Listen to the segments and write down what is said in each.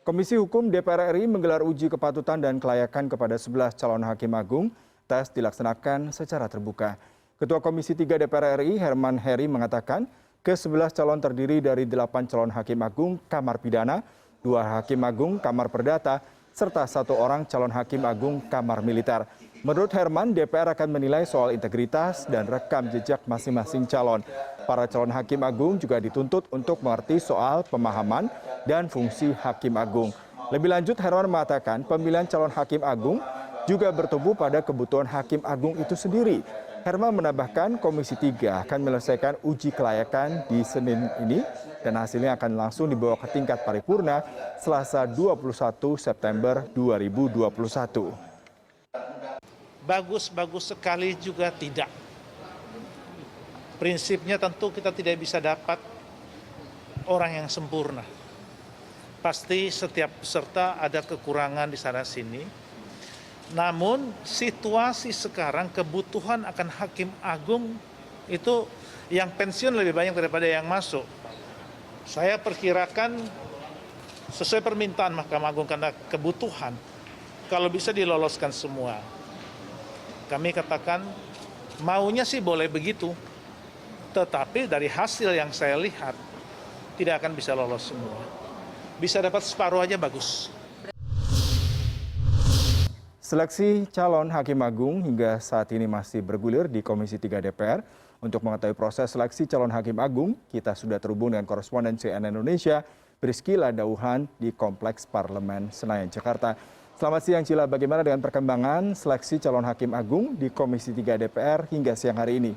Komisi Hukum DPR RI menggelar uji kepatutan dan kelayakan kepada 11 calon hakim agung. Tes dilaksanakan secara terbuka. Ketua Komisi 3 DPR RI Herman Heri mengatakan ke-11 calon terdiri dari 8 calon hakim agung kamar pidana, 2 hakim agung kamar perdata, serta 1 orang calon hakim agung kamar militer. Menurut Herman, DPR akan menilai soal integritas dan rekam jejak masing-masing calon. Para calon hakim agung juga dituntut untuk mengerti soal pemahaman dan fungsi hakim agung. Lebih lanjut, Herman mengatakan pemilihan calon hakim agung juga bertumbuh pada kebutuhan hakim agung itu sendiri. Herman menambahkan Komisi 3 akan menyelesaikan uji kelayakan di Senin ini dan hasilnya akan langsung dibawa ke tingkat paripurna Selasa 21 September 2021. Bagus-bagus sekali juga tidak. Prinsipnya tentu kita tidak bisa dapat orang yang sempurna. Pasti setiap peserta ada kekurangan di sana-sini. Namun situasi sekarang kebutuhan akan hakim agung itu yang pensiun lebih banyak daripada yang masuk. Saya perkirakan sesuai permintaan Mahkamah Agung karena kebutuhan, kalau bisa diloloskan semua. Kami katakan maunya sih boleh begitu, tetapi dari hasil yang saya lihat tidak akan bisa lolos semua. Bisa dapat separuh aja bagus. Seleksi calon hakim agung hingga saat ini masih bergulir di Komisi 3 DPR. Untuk mengetahui proses seleksi calon hakim agung, kita sudah terhubung dengan koresponden CNN Indonesia, Priscila Dauhan di Kompleks Parlemen Senayan, Jakarta. Selamat siang Cila, bagaimana dengan perkembangan seleksi calon hakim agung di Komisi 3 DPR hingga siang hari ini?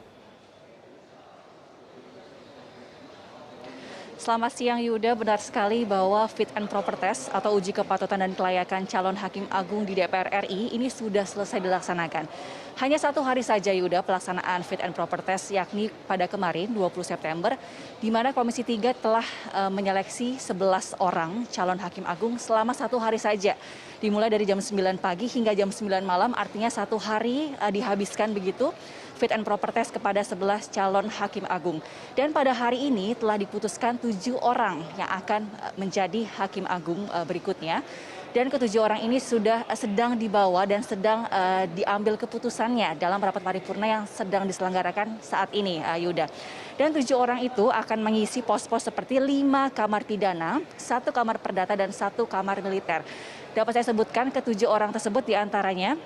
Selamat siang Yuda, benar sekali bahwa fit and proper test atau uji kepatutan dan kelayakan calon hakim agung di DPR RI ini sudah selesai dilaksanakan. Hanya 1 hari saja Yuda pelaksanaan fit and proper test, yakni pada kemarin 20 September, di mana Komisi 3 telah menyeleksi 11 orang calon hakim agung selama 1 hari saja. Dimulai dari jam 9 pagi hingga jam 9 malam, artinya 1 hari dihabiskan begitu fit and proper test kepada 11 calon hakim agung. Dan pada hari ini telah diputuskan 7 orang yang akan menjadi hakim agung berikutnya. Dan ke-7 orang ini sudah sedang dibawa dan sedang diambil keputusannya dalam rapat paripurna yang sedang diselenggarakan saat ini, Yuda. Dan 7 orang itu akan mengisi pos-pos seperti 5 kamar pidana, 1 kamar perdata, dan 1 kamar militer. Dapat saya sebutkan ke-7 orang tersebut diantaranya.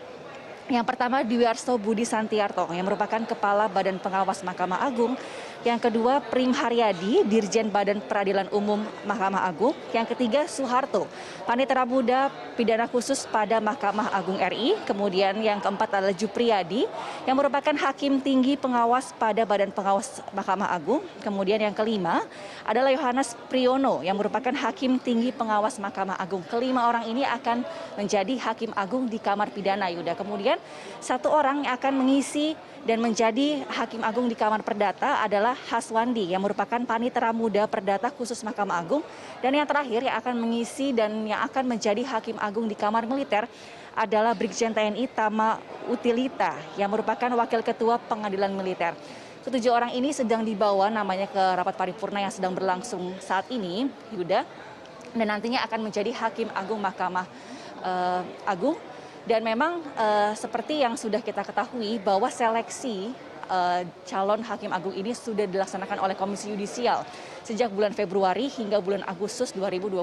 Yang pertama Dwiarso Budi Santiarto yang merupakan Kepala Badan Pengawas Mahkamah Agung. Yang kedua Prim Haryadi, Dirjen Badan Peradilan Umum Mahkamah Agung. Yang ketiga Soeharto, Panitera Muda Pidana Khusus pada Mahkamah Agung RI. Kemudian yang keempat adalah Jupriyadi yang merupakan Hakim Tinggi Pengawas pada Badan Pengawas Mahkamah Agung. Kemudian yang kelima adalah Yohanes Priyono yang merupakan Hakim Tinggi Pengawas Mahkamah Agung. Kelima orang ini akan menjadi Hakim Agung di Kamar Pidana, Yuda. Kemudian 1 orang yang akan mengisi dan menjadi Hakim Agung di Kamar Perdata adalah Haswandi yang merupakan Panitera Muda Perdata Khusus Mahkamah Agung. Dan yang terakhir yang akan mengisi dan yang akan menjadi Hakim Agung di Kamar Militer adalah Brigjen TNI Tama Utilita yang merupakan Wakil Ketua Pengadilan Militer. Ke-7 orang ini sedang dibawa namanya ke rapat paripurna yang sedang berlangsung saat ini, Yuda. Dan nantinya akan menjadi Hakim Agung Mahkamah Agung. Dan memang seperti yang sudah kita ketahui bahwa seleksi calon hakim agung ini sudah dilaksanakan oleh Komisi Yudisial sejak bulan Februari hingga bulan Agustus 2021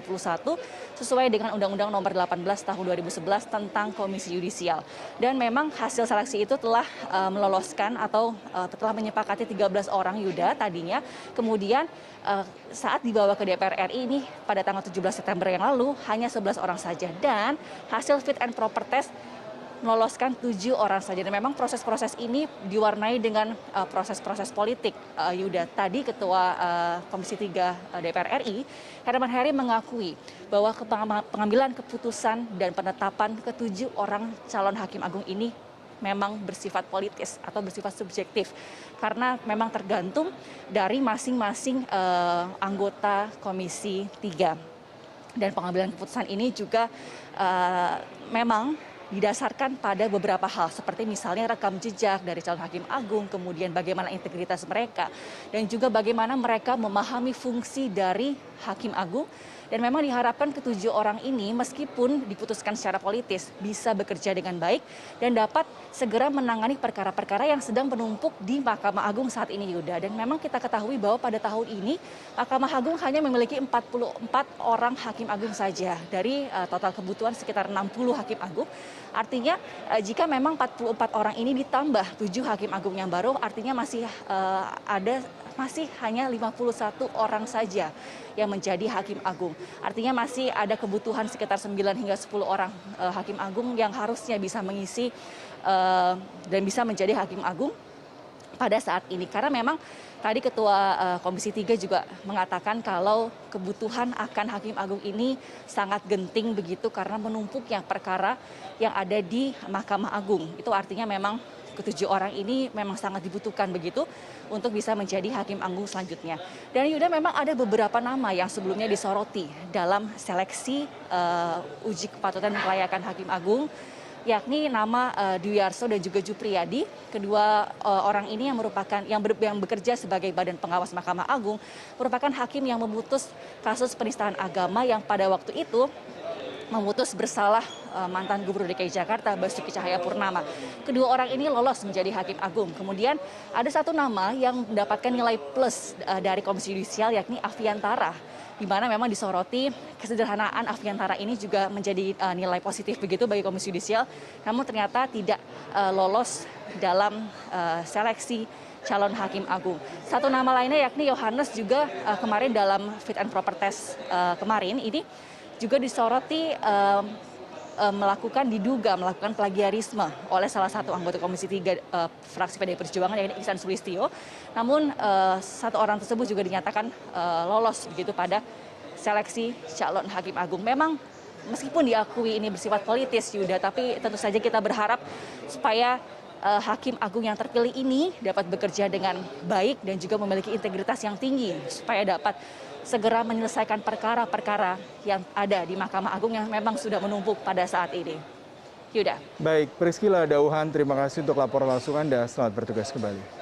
sesuai dengan Undang-Undang Nomor 18 Tahun 2011 tentang Komisi Yudisial. Dan memang hasil seleksi itu telah meloloskan atau telah menyepakati 13 orang, Yuda, tadinya. Kemudian saat dibawa ke DPR RI ini pada tanggal 17 September yang lalu hanya 11 orang saja. Dan hasil fit and proper test meloloskan 7 orang saja. Dan memang proses-proses ini diwarnai dengan proses-proses politik, Yuda. Tadi Ketua Komisi 3 DPR RI, Herman Heri, mengakui bahwa pengambilan keputusan dan penetapan ke-7 orang calon hakim agung ini memang bersifat politis atau bersifat subjektif. Karena memang tergantung dari masing-masing anggota Komisi 3. Dan pengambilan keputusan ini juga memang didasarkan pada beberapa hal seperti misalnya rekam jejak dari calon hakim agung, kemudian bagaimana integritas mereka, dan juga bagaimana mereka memahami fungsi dari hakim agung, Dan memang diharapkan ketujuh orang ini meskipun diputuskan secara politis bisa bekerja dengan baik dan dapat segera menangani perkara-perkara yang sedang menumpuk di Mahkamah Agung saat ini, Yuda. Dan memang kita ketahui bahwa pada tahun ini Mahkamah Agung hanya memiliki 44 orang hakim agung saja dari total kebutuhan sekitar 60 hakim agung. Artinya jika memang 44 orang ini ditambah 7 hakim agung yang baru, artinya masih hanya 51 orang saja yang menjadi hakim agung. Artinya masih ada kebutuhan sekitar 9 hingga 10 orang hakim agung yang harusnya bisa mengisi dan bisa menjadi hakim agung pada saat ini. Karena memang tadi Ketua Komisi 3 juga mengatakan kalau kebutuhan akan hakim agung ini sangat genting begitu karena menumpuknya perkara yang ada di Mahkamah Agung. Itu artinya memang ketujuh orang ini memang sangat dibutuhkan begitu untuk bisa menjadi hakim agung selanjutnya. Dan Yuda, memang ada beberapa nama yang sebelumnya disoroti dalam seleksi uji kepatutan dan kelayakan hakim agung, yakni nama Dwi Arso dan juga Jupriyadi. Kedua orang ini yang merupakan yang bekerja sebagai badan pengawas Mahkamah Agung, merupakan hakim yang memutus kasus penistaan agama yang pada waktu itu memutus bersalah mantan Gubernur DKI Jakarta Basuki Cahayapurnama. Kedua orang ini lolos menjadi hakim agung. Kemudian ada satu nama yang mendapatkan nilai plus dari Komisi Yudisial, yakni Afiantara, di mana memang disoroti kesederhanaan Afiantara ini juga menjadi nilai positif begitu bagi Komisi Yudisial, namun ternyata tidak lolos dalam seleksi calon hakim agung. Satu nama lainnya yakni Yohanes juga kemarin dalam fit and proper test kemarin ini juga disoroti diduga melakukan plagiarisme oleh salah satu anggota Komisi 3 fraksi PDI Perjuangan, yaitu Ihsan Sulistyo. Namun satu orang tersebut juga dinyatakan lolos begitu pada seleksi calon hakim agung. Memang meskipun diakui ini bersifat politis, Yuda, tapi tentu saja kita berharap supaya hakim agung yang terpilih ini dapat bekerja dengan baik dan juga memiliki integritas yang tinggi supaya dapat segera menyelesaikan perkara-perkara yang ada di Mahkamah Agung yang memang sudah menumpuk pada saat ini. Yuda. Baik, Priscila Dauhan, terima kasih untuk laporan langsung Anda. Selamat bertugas kembali.